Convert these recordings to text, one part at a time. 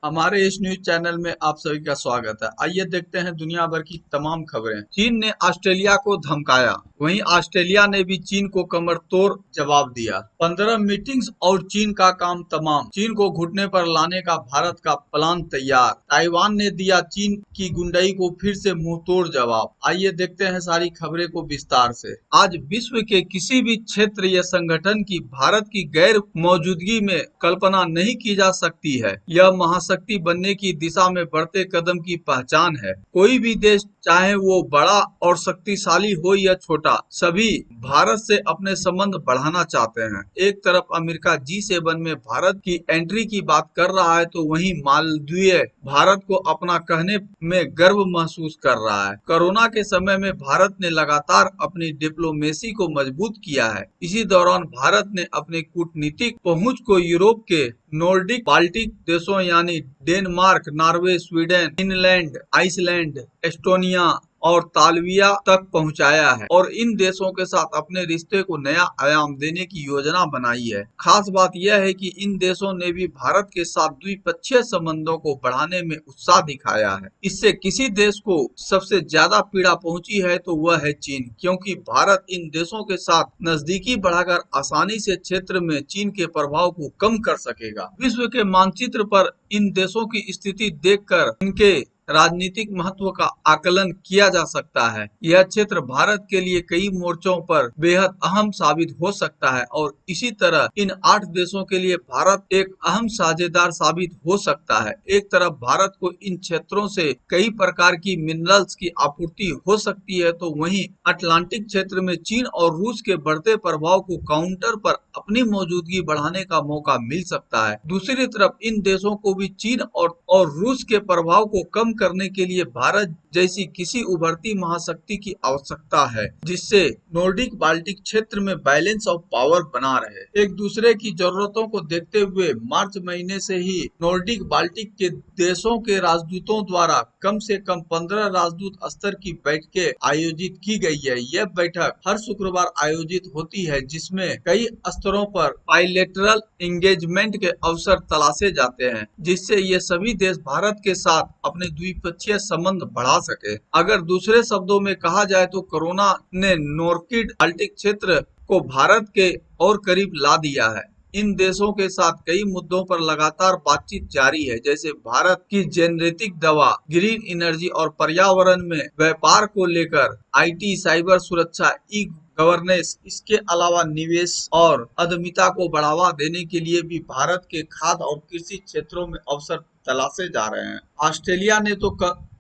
हमारे इस news channel में आप सभी का स्वागत है। आइए देखते हैं दुनिया भर की तमाम खबरें। चीन ने ऑस्ट्रेलिया को धमकाया, वहीं ऑस्ट्रेलिया ने भी चीन को कमर तोड़ जवाब दिया। 15 मीटिंग्स और चीन का काम तमाम। चीन को घुटने पर लाने का भारत का प्लान तैयार। ताइवान ने दिया चीन की गुंडई को फिर से मुंह तोड़ जवाब। आइए देखते हैं सारी खबरें को विस्तार से। आज विश्व के किसी भी क्षेत्र या संगठन की भारत की गैर मौजूदगी में कल्पना नहीं की जा सकती है। यह महाशक्ति बनने की दिशा में बढ़ते कदम की पहचान है। कोई भी देश, चाहे वो बड़ा और शक्तिशाली हो या छोटा, सभी भारत से अपने संबंध बढ़ाना चाहते हैं। एक तरफ अमेरिका G7 में भारत की एंट्री की बात कर रहा है, तो वहीं मालदीव भारत को अपना कहने में गर्व महसूस कर रहा है। कोरोना के समय में भारत ने लगातार अपनी डिप्लोमेसी को मजबूत किया है। इसी दौरान भारत ने अपनी कूटनीतिक पहुंच को यूरोप के नॉर्डिक बाल्टिक देशों यानी Denmark, Norway, Sweden, Finland, Iceland, Estonia और तालविया तक पहुंचाया है और इन देशों के साथ अपने रिश्ते को नया आयाम देने की योजना बनाई है। खास बात यह है कि इन देशों ने भी भारत के साथ द्विपक्षीय संबंधों को बढ़ाने में उत्साह दिखाया है। इससे किसी देश को सबसे ज्यादा पीड़ा पहुंची है तो वह है चीन, क्योंकि भारत इन देशों के साथ नजदीकी बढ़ाकर आसानी से क्षेत्र में चीन के प्रभाव को कम कर सकेगा। विश्व के मानचित्र पर इन देशों की स्थिति देखकर इनके राजनीतिक महत्व का आकलन किया जा सकता है। यह क्षेत्र भारत के लिए कई मोर्चों पर बेहद अहम साबित हो सकता है और इसी तरह इन 8 देशों के लिए भारत एक अहम साझेदार साबित हो सकता है। एक तरफ भारत को इन क्षेत्रों से कई प्रकार की मिनरल्स की आपूर्ति हो सकती है, तो वहीं अटलांटिक क्षेत्र में चीन और रूस के बढ़ते प्रभाव को काउंटर पर अपनी मौजूदगी बढ़ाने का मौका मिल सकता है। दूसरी तरफ इन देशों को भी चीन और रूस के प्रभाव को कम करने के लिए भारत जैसी किसी उभरती महाशक्ति की आवश्यकता है, जिससे नॉर्डिक बाल्टिक क्षेत्र में बैलेंस ऑफ पावर बना रहे। एक दूसरे की जरूरतों को देखते हुए मार्च महीने से ही नॉर्डिक बाल्टिक के देशों के राजदूतों द्वारा कम से कम 15 राजदूत स्तर की बैठकें आयोजित की गई है। यह बैठक हर शुक्रवार आयोजित होती है, जिसमें कई स्तरों पर बाइलेटरल एंगेजमेंट के अवसर तलाशे जाते हैं, जिससे ये सभी देश भारत के साथ अपने द्विपक्षीय संबंध बढ़ा सके। अगर दूसरे शब्दों में कहा जाए तो कोरोना ने नॉर्डिक बाल्टिक क्षेत्र को भारत के और करीब ला दिया है। इन देशों के साथ कई मुद्दों पर लगातार बातचीत जारी है, जैसे भारत की जेनेरिक दवा, ग्रीन एनर्जी और पर्यावरण में व्यापार को लेकर, IT, साइबर सुरक्षा, ई गवर्नेंस। इसके अलावा निवेश और उद्यमिता को बढ़ावा देने के लिए भी भारत के खाद्य और कृषि क्षेत्रों में अवसर तलाशे जा रहे हैं। ऑस्ट्रेलिया ने तो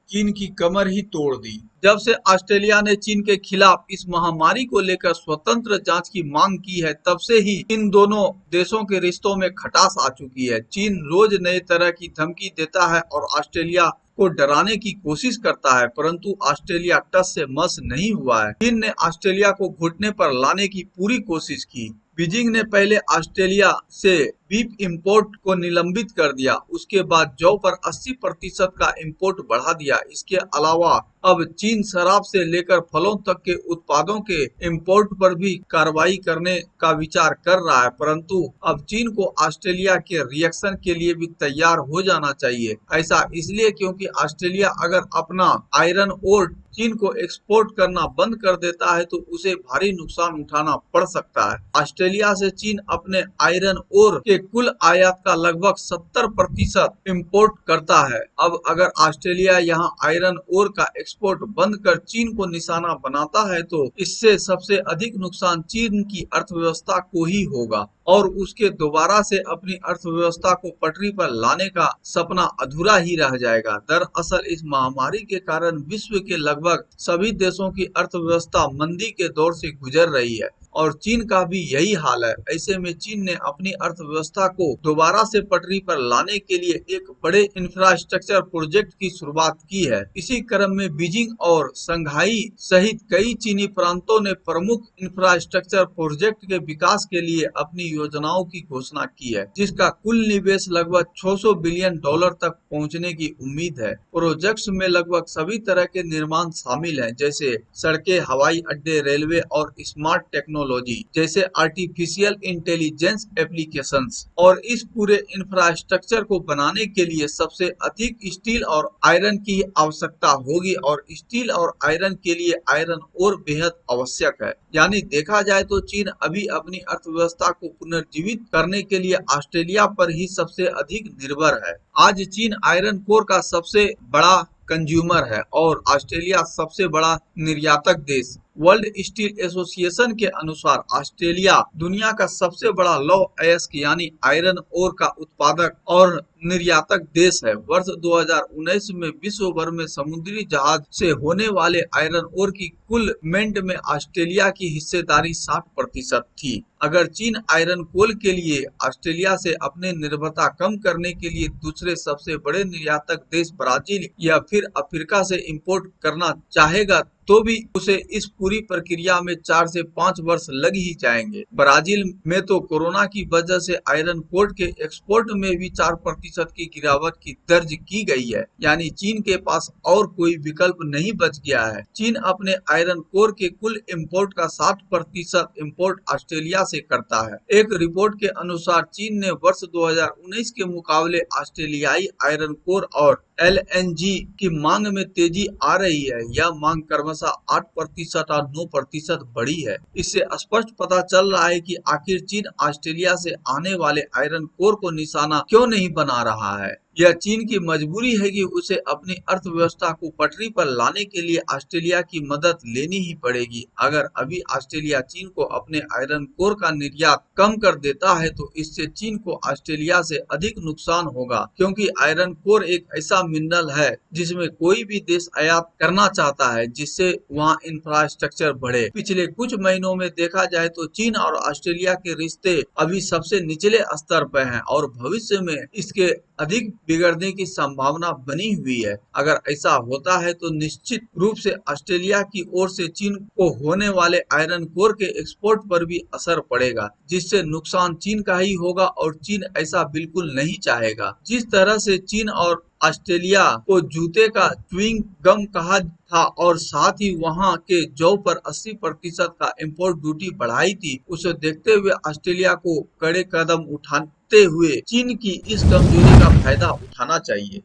चीन की कमर ही तोड़ दी। जब से ऑस्ट्रेलिया ने चीन के खिलाफ इस महामारी को लेकर स्वतंत्र जांच की मांग की है, तब से ही इन दोनों देशों के रिश्तों में खटास आ चुकी है। चीन रोज नए तरह की धमकी देता है और ऑस्ट्रेलिया को डराने की कोशिश करता है, परंतु ऑस्ट्रेलिया टस से मस नहीं हुआ है। चीन ने ऑस्ट्रेलिया को घुटने पर लाने की पूरी कोशिश की। बीजिंग ने पहले ऑस्ट्रेलिया से बीफ इंपोर्ट को निलंबित कर दिया, उसके बाद जौ पर 80% का इंपोर्ट बढ़ा दिया। इसके अलावा अब चीन शराब से लेकर फलों तक के उत्पादों के इंपोर्ट पर भी कार्रवाई करने का विचार कर रहा है, परंतु अब चीन को ऑस्ट्रेलिया के रिएक्शन के लिए भी तैयार हो जाना चाहिए। ऐसा इसलिए क्योंकि ऑस्ट्रेलिया अगर अपना आयरन ओर चीन को एक्सपोर्ट करना बंद कर देता है तो उसे भारी नुकसान उठाना पड़ सकता है। ऑस्ट्रेलिया से चीन अपने आयरन ओर के कुल आयात का लगभग 70% इंपोर्ट करता है। अब अगर ऑस्ट्रेलिया यहां आयरन ओर का एक्सपोर्ट बंद कर चीन को निशाना बनाता है तो इससे सबसे अधिक नुकसान चीन की अर्थव्यवस्था को ही होगा और उसके दोबारा से अपनी अर्थव्यवस्था को पटरी पर लाने का सपना अधूरा ही रह जाएगा। दरअसल इस महामारी के कारण विश्व के लगभग सभी देशों की अर्थव्यवस्था मंदी के दौर से गुजर रही है और चीन का भी यही हाल है। ऐसे में चीन ने अपनी अर्थव्यवस्था को दोबारा से पटरी पर लाने के लिए एक बड़े इंफ्रास्ट्रक्चर प्रोजेक्ट की शुरुआत की है। इसी क्रम में बीजिंग और शंघाई सहित कई चीनी प्रांतों ने प्रमुख इंफ्रास्ट्रक्चर प्रोजेक्ट के विकास के लिए अपनी योजनाओं की घोषणा की है, जिसका कुल निवेश लगभग $600 बिलियन तक पहुंचने की उम्मीद है। प्रोजेक्ट्स में लगभग सभी तरह के निर्माण शामिल हैं, जैसे सड़कें, हवाई अड्डे, रेलवे और स्मार्ट टेक्नोलॉजी टेक्नोलॉजी जैसे आर्टिफिशियल इंटेलिजेंस एप्लीकेशंस, और इस पूरे इंफ्रास्ट्रक्चर को बनाने के लिए सबसे अधिक स्टील और आयरन की आवश्यकता होगी, और स्टील और आयरन के लिए आयरन और बेहद आवश्यक है। यानी देखा जाए तो चीन अभी अपनी अर्थव्यवस्था को पुनर्जीवित करने के लिए ऑस्ट्रेलिया पर ही सबसे अधिक निर्भर है। आज चीन आयरन कोर का सबसे बड़ा कंज्यूमर है और ऑस्ट्रेलिया सबसे बड़ा निर्यातक देश। वर्ल्ड स्टील एसोसिएशन के अनुसार ऑस्ट्रेलिया दुनिया का सबसे बड़ा लौह अयस्क यानी आयरन ओर का उत्पादक और निर्यातक देश है। वर्ष 2019 में विश्व भर में समुद्री जहाज से होने वाले आयरन ओर की कुल मेंट में ऑस्ट्रेलिया की हिस्सेदारी 60% थी। अगर चीन आयरन कोल के लिए ऑस्ट्रेलिया से अपने निर्भरता कम करने के लिए दूसरे सबसे बड़े निर्यातक देश ब्राजील या फिर अफ्रीका से इंपोर्ट करना चाहेगा तो भी उसे इस पूरी प्रक्रिया में 4 से 5 वर्ष लग ही जाएंगे। ब्राजील में तो कोरोना की वजह से आयरन कोर के एक्सपोर्ट में भी 4% की गिरावट की दर्ज की गई है। यानी चीन के पास और कोई विकल्प नहीं बच गया है। चीन अपने आयरन कोर के कुल इंपोर्ट का 60% इंपोर्ट ऑस्ट्रेलिया से करता है। एक रिपोर्ट के अनुसार चीन ने वर्ष 2019 के मुकाबले ऑस्ट्रेलियाई आयरन कोर और LNG की मांग में तेजी आ रही है। यह मांग क्रमशः 8% और 9% बढ़ी है। इससे स्पष्ट पता चल रहा है कि आखिर चीन ऑस्ट्रेलिया से आने वाले आयरन कोर को निशाना क्यों नहीं बना रहा है। यह चीन की मजबूरी है कि उसे अपनी अर्थव्यवस्था को पटरी पर लाने के लिए ऑस्ट्रेलिया की मदद लेनी ही पड़ेगी। अगर अभी ऑस्ट्रेलिया चीन को अपने आयरन कोर का निर्यात कम कर देता है तो इससे चीन को ऑस्ट्रेलिया से अधिक नुकसान होगा, क्योंकि आयरन कोर एक ऐसा मिनरल है जिसमें कोई भी देश आयात करना चाहता है जिससे वहाँ इंफ्रास्ट्रक्चर बढ़े। पिछले कुछ महीनों में देखा जाए तो चीन और ऑस्ट्रेलिया के रिश्ते अभी सबसे निचले स्तर पर हैं और भविष्य में इसके अधिक बिगड़ने की संभावना बनी हुई है। अगर ऐसा होता है तो निश्चित रूप से ऑस्ट्रेलिया की ओर से चीन को होने वाले आयरन कोर के एक्सपोर्ट पर भी असर पड़ेगा, जिससे नुकसान चीन का ही होगा और चीन ऐसा बिल्कुल नहीं चाहेगा। जिस तरह से चीन और ऑस्ट्रेलिया को जूते का च्युइंग गम कहा था और साथ ही वहां के जौ पर 80% का इंपोर्ट ड्यूटी बढ़ाई थी, उसे देखते हुए ऑस्ट्रेलिया को कड़े कदम उठाते हुए चीन की इस कमजोरी का फायदा उठाना चाहिए।